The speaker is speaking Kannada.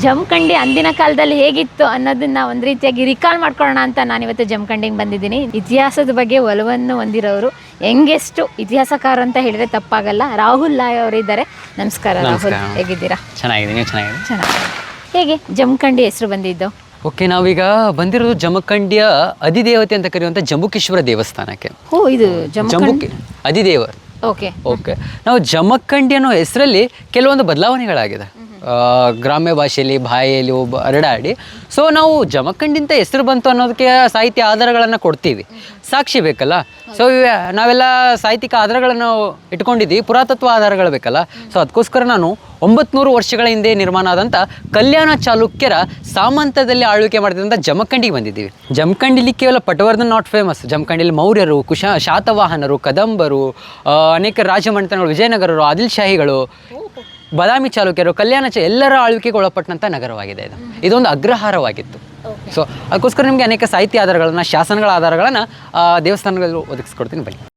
ಜಮಖಂಡಿ ಅಂದಿನ ಕಾಲದಲ್ಲಿ ಹೇಗಿತ್ತು ಅನ್ನೋದನ್ನ ಒಂದು ರೀತಿಯಾಗಿ ರಿಕಾಲ್ ಮಾಡ್ಕೊಳ್ಳೋಣ ಅಂತ ನಾನಿವತ್ತು ಜಮಖಂಡಿಗೆ ಬಂದಿದ್ದೀನಿ. ಇತಿಹಾಸದ ಬಗ್ಗೆ ಒಲವನ್ನು ಹೊಂದಿರೋರು ಯಂಗೆಸ್ಟ್ ಇತಿಹಾಸಕಾರ ಅಂತ ಹೇಳಿದ್ರೆ ತಪ್ಪಾಗಲ್ಲ. ರಾಹುಲ್ ಲಾಯ್ ಅವರಿದ್ದಾರೆ. ನಮಸ್ಕಾರ ರಾಹುಲ್, ಹೇಗಿದ್ದೀರಾ? ಚೆನ್ನಾಗಿದೆ, ನೀವು ಚೆನ್ನಾಗಿದೆ. ಹೇಗೆ ಜಮಖಂಡಿ ಹೆಸರು ಬಂದಿದ್ದು? ಓಕೆ, ನಾವೀಗ ಬಂದಿರೋದು ಜಮಖಂಡಿಯ ಅಧಿದೇವತೆ ಅಂತ ಕರೆಯುವಂಥ ಜಂಬುಕೇಶ್ವರ ದೇವಸ್ಥಾನಕ್ಕೆ. ಓ, ಇದು ಜಂಬುಕಿ ಅಧಿದೇವ. ಓಕೆ, ನಾವು ಜಮಖಂಡಿ ಅನ್ನೋ ಹೆಸರಲ್ಲಿ ಕೆಲವೊಂದು ಬದಲಾವಣೆಗಳಾಗಿದೆ. ಗ್ರಾಮ್ಯ ಭಾಷೆಯಲ್ಲಿ ಬಾಯಲ್ಲಿ ಹರಡಾಡಿ. ಸೊ ನಾವು ಜಮಖಂಡಿಂತ ಹೆಸರು ಬಂತು ಅನ್ನೋದಕ್ಕೆ ಸಾಹಿತ್ಯ ಆಧಾರಗಳನ್ನು ಕೊಡ್ತೀವಿ, ಸಾಕ್ಷಿ ಬೇಕಲ್ಲ. ಸೊ ನಾವೆಲ್ಲ ಸಾಹಿತ್ಯಿಕ ಆಧಾರಗಳನ್ನು ಇಟ್ಕೊಂಡಿದ್ದೀವಿ, ಪುರಾತತ್ವ ಆಧಾರಗಳು ಬೇಕಲ್ಲ. ಸೊ ಅದಕ್ಕೋಸ್ಕರ ನಾನು 900 ವರ್ಷಗಳ ಹಿಂದೆ ನಿರ್ಮಾಣ ಆದಂಥ ಕಲ್ಯಾಣ ಚಾಲುಕ್ಯರ ಸಾಮಂತದಲ್ಲಿ ಆಳ್ವಿಕೆ ಮಾಡ್ತಿದ್ದಂಥ ಜಮಖಂಡಿಗೆ ಬಂದಿದ್ದೀವಿ. ಜಮಖಂಡಿಲಿ ಕೇವಲ ಪಟವರ್ಧನ್ ನಾಟ್ ಫೇಮಸ್. ಜಮಖಂಡಿಲಿ ಮೌರ್ಯರು, ಶಾತವಾಹನರು, ಕದಂಬರು, ಅನೇಕ ರಾಜಮನೆತನಗಳು, ವಿಜಯನಗರರು, ಆದಿಲ್ ಶಾಹಿಗಳು, ಬಾದಾಮಿ ಚಾಲುಕ್ಯರು, ಎಲ್ಲರ ಆಳ್ವಿಕೆಗೆ ಒಳಪಟ್ಟಂಥ ನಗರವಾಗಿದೆ ಇದು. ಇದೊಂದು ಅಗ್ರಹಾರವಾಗಿತ್ತು. ಸೊ ಅದಕ್ಕೋಸ್ಕರ ನಿಮಗೆ ಅನೇಕ ಸಾಹಿತ್ಯ ಆಧಾರಗಳನ್ನು, ಶಾಸನಗಳ ಆಧಾರಗಳನ್ನು ದೇವಸ್ಥಾನಗಳು ಒದಗಿಸ್ಕೊಡ್ತೀನಿ ಬನ್ನಿ.